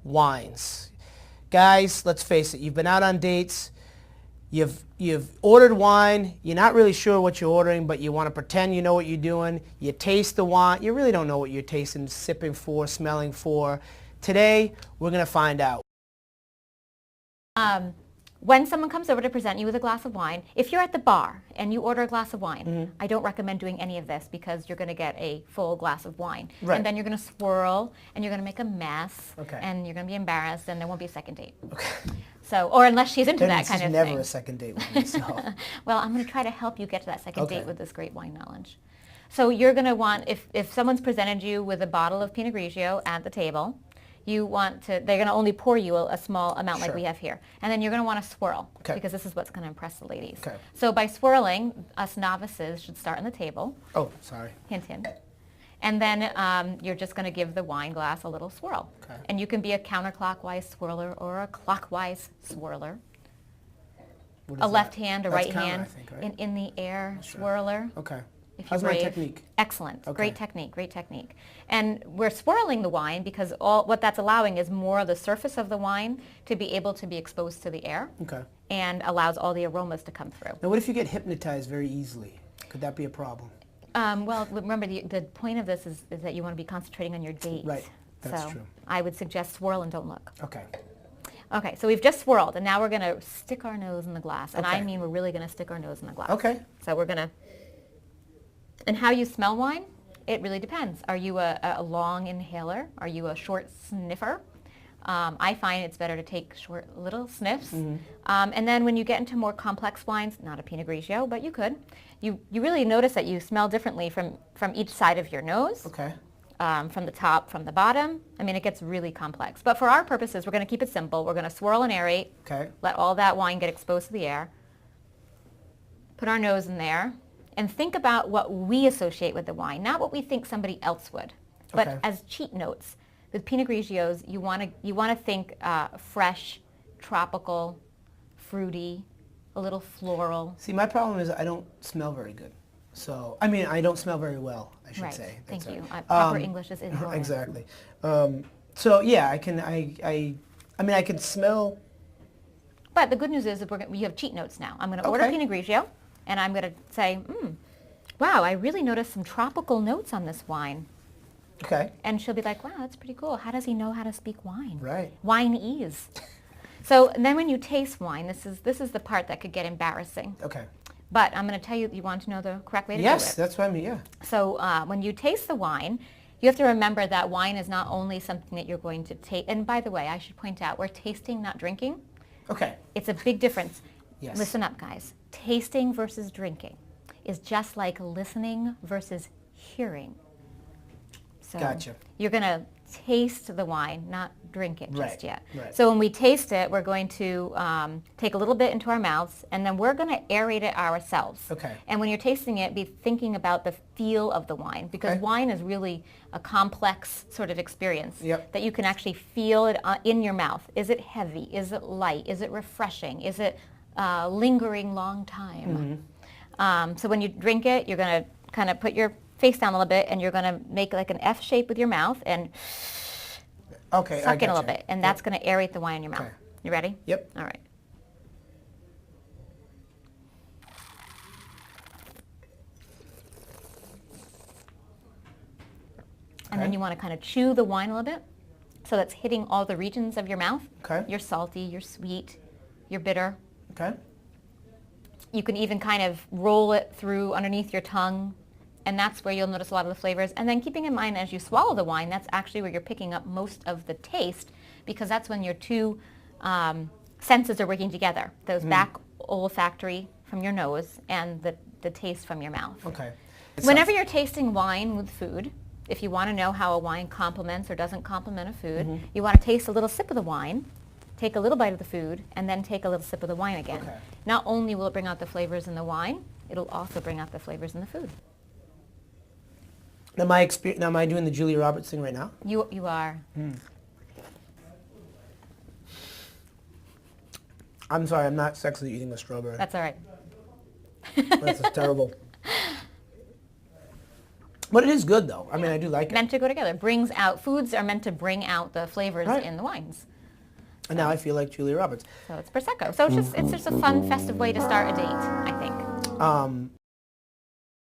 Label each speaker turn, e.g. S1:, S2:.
S1: wines. Guys, let's face it, you've been out on dates, you've ordered wine, you're not really sure what you're ordering, but you want to pretend you know what you're doing. You taste the wine, you really don't know what you're tasting, sipping for, smelling for. Today, we're going to find out.
S2: When someone comes over to present you with a glass of wine, if you're at the bar and you order a glass of wine, I don't recommend doing any of this because you're going to get a full glass of wine.
S1: Right.
S2: And then you're going to swirl and you're going to make a mess.
S1: Okay.
S2: And you're going to be embarrassed and there won't be a second date.
S1: Okay.
S2: So, or unless she's into that kind of thing.
S1: There's never a second date with me, so.
S2: Well, I'm going to try to help you get to that second date with this great wine knowledge. So you're going to want, if someone's presented you with a bottle of Pinot Grigio at the table, you want to, they're going to only pour you a small amount like we have here. And then you're going to want to swirl because this is what's going to impress the ladies.
S1: Okay.
S2: So by swirling, us novices should start on the table.
S1: Oh, sorry.
S2: Hint, hint. And then you're just going to give the wine glass a little swirl.
S1: Okay.
S2: And you can be a counterclockwise swirler or a clockwise swirler. A left hand, a right hand,
S1: I think, right?
S2: in the air swirler.
S1: Okay.
S2: How's
S1: my technique?
S2: Excellent.
S1: Okay.
S2: Great technique. Great technique. And we're swirling the wine because what that's allowing is more of the surface of the wine to be able to be exposed to the air.
S1: Okay.
S2: And allows all the aromas to come through.
S1: Now, what if you get hypnotized very easily? Could that be a problem?
S2: Well, remember, the point of this is that you want to be concentrating on your date.
S1: Right. That's true.
S2: I would suggest swirl and don't look.
S1: Okay.
S2: Okay, so we've just swirled, and now we're going to stick our nose in the glass. And
S1: Okay.
S2: I mean we're really going to stick our nose in the glass.
S1: Okay.
S2: So we're going to... And how you smell wine, it really depends. Are you a long inhaler? Are you a short sniffer? I find it's better to take short little sniffs. And then when you get into more complex wines, not a Pinot Grigio, but you could, you really notice that you smell differently from each side of your nose.
S1: Okay.
S2: From the top, from the bottom. I mean, it gets really complex. But for our purposes, we're going to keep it simple. We're going to swirl and aerate.
S1: Okay.
S2: Let all that wine get exposed to the air. Put our nose in there. And think about what we associate with the wine, not what we think somebody else would. But as cheat notes, with Pinot Grigios, you want to think fresh, tropical, fruity, a little floral.
S1: See, my problem is I don't smell very good. So, I mean, I don't smell very well, I should say.
S2: Thank you. Proper English is incorrect.
S1: Exactly. So, yeah, I mean, I can smell.
S2: But the good news is that you have cheat notes now. I'm going to order Pinot Grigio. And I'm going to say, wow, I really noticed some tropical notes on this wine.
S1: Okay.
S2: And she'll be like, wow, that's pretty cool. How does he know how to speak wine?
S1: Right.
S2: Wine-ese. So and then when you taste wine, this is the part that could get embarrassing.
S1: Okay.
S2: But I'm going to tell you want to know the correct way to do it.
S1: Yes, that's what I mean, yeah.
S2: So when you taste the wine, you have to remember that wine is not only something that you're going to taste. And by the way, I should point out, we're tasting, not drinking.
S1: Okay.
S2: It's a big difference.
S1: Yes.
S2: Listen up, guys. Tasting versus drinking is just like listening versus hearing. So
S1: Gotcha.
S2: You're going to taste the wine, not drink it just yet.
S1: Right.
S2: So when we taste it, we're going to take a little bit into our mouths, and then we're going to aerate it ourselves.
S1: Okay.
S2: And when you're tasting it, be thinking about the feel of the wine, because wine is really a complex sort of experience that you can actually feel it in your mouth. Is it heavy? Is it light? Is it refreshing? Is it lingering long time? So when you drink it, you're going to kind of put your face down a little bit, and you're going to make like an F shape with your mouth and suck in a little bit, and that's going to aerate the wine in your mouth. You ready?
S1: Yep.
S2: All right. And then you want to kind of chew the wine a little bit so that's hitting all the regions of your mouth.
S1: Okay.
S2: You're salty, you're sweet, you're bitter.
S1: Okay.
S2: You can even kind of roll it through underneath your tongue, and that's where you'll notice a lot of the flavors. And then keeping in mind as you swallow the wine, that's actually where you're picking up most of the taste, because that's when your two senses are working together. Those back olfactory from your nose and the taste from your mouth.
S1: Okay.
S2: Whenever you're tasting wine with food, if you want to know how a wine complements or doesn't complement a food, you want to taste a little sip of the wine, take a little bite of the food, and then take a little sip of the wine again.
S1: Okay.
S2: Not only will it bring out the flavors in the wine, it'll also bring out the flavors in the food.
S1: Now, am I doing the Julia Roberts thing right now?
S2: You are.
S1: I'm sorry, I'm not sexily eating a strawberry.
S2: That's all right.
S1: That's just terrible. But it is good, though. I mean, I do like it.
S2: Meant to go together. Brings out, foods are meant to bring out the flavors in the wines.
S1: And now I feel like Julia Roberts.
S2: So it's Prosecco. So it's just a fun, festive way to start a date, I think.